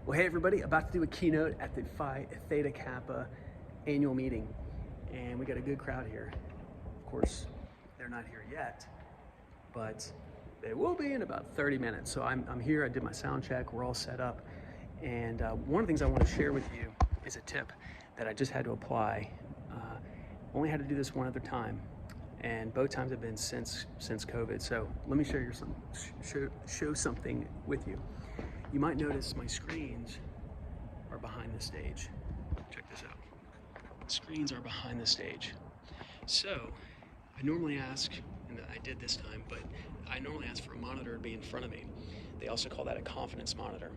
Well, hey everybody, about to do a keynote at the Phi Theta Kappa annual meeting, and we got a good crowd here. Of course, they're not here yet, but they will be in about 30 minutes. So I'm here, I did my sound check, we're all set up, and one of the things I want to share with you is a tip that I just had to apply. Only had to do this one other time, and both times have been since COVID. So let me show something with you. You might notice my screens are behind the stage. Check this out. The screens are behind the stage. So I normally ask, and I did this time, but I normally ask for a monitor to be in front of me. They also call that a confidence monitor.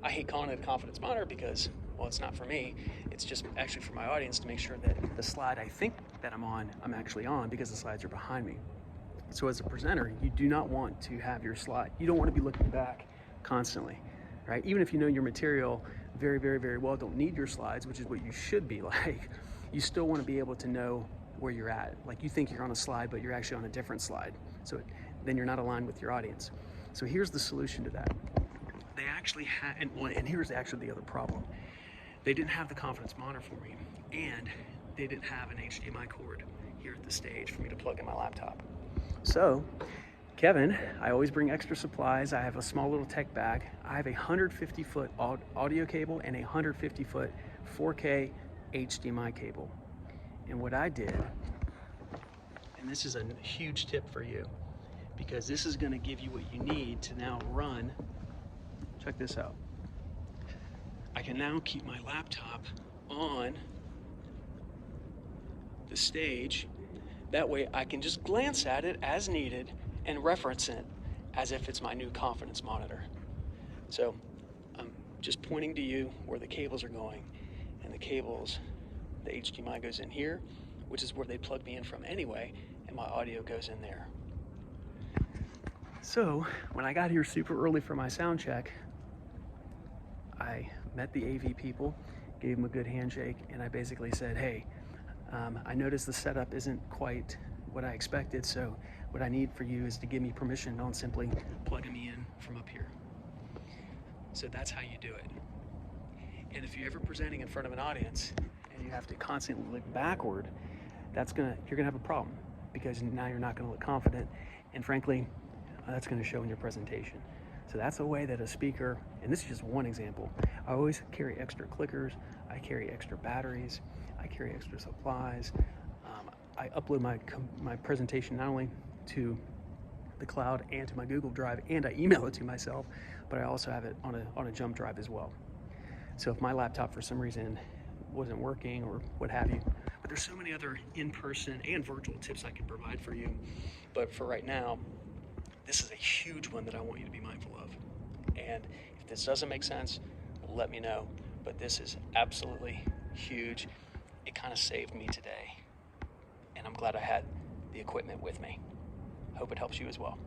I hate calling it a confidence monitor because, well, it's not for me. It's just actually for my audience to make sure that the slide I think that I'm actually on, because the slides are behind me. So as a presenter, you do not want to have your slide. You don't want to be looking back constantly, right? Even if you know your material very, very, very well, don't need your slides, which is what you should be like, you still want to be able to know where you're at. Like, you think you're on a slide, but you're actually on a different slide. So then you're not aligned with your audience. So here's the solution to that. They actually had, and here's actually the other problem. They didn't have the confidence monitor for me, and they didn't have an HDMI cord here at the stage for me to plug in my laptop. So Kevin, I always bring extra supplies. I have a small little tech bag. I have a 150-foot audio cable and a 150-foot 4K HDMI cable. And what I did, and this is a huge tip for you, because this is going to give you what you need to now run. Check this out. I can now keep my laptop on the stage. That way I can just glance at it as needed and reference it as if it's my new confidence monitor. So I'm just pointing to you where the cables are going, and the HDMI goes in here, which is where they plug me in from anyway, and my audio goes in there. So when I got here super early for my sound check, I met the AV people, gave them a good handshake, and I basically said, hey, I noticed the setup isn't quite what I expected, so what I need for you is to give me permission on simply plugging me in from up here. So that's how you do it. And if you're ever presenting in front of an audience and you have to constantly look backward, you're gonna have a problem, because now you're not gonna look confident, and frankly, that's gonna show in your presentation. So that's a way that a speaker, and this is just one example, I always carry extra clickers, I carry extra batteries, I carry extra supplies. I upload my presentation not only to the cloud and to my Google Drive, and I email it to myself, but I also have it on a jump drive as well. So if my laptop for some reason wasn't working or what have you, but there's so many other in-person and virtual tips I can provide for you. But for right now, this is a huge one that I want you to be mindful of. And if this doesn't make sense, let me know. But this is absolutely huge. It kind of saved me today, and I'm glad I had the equipment with me. Hope it helps you as well.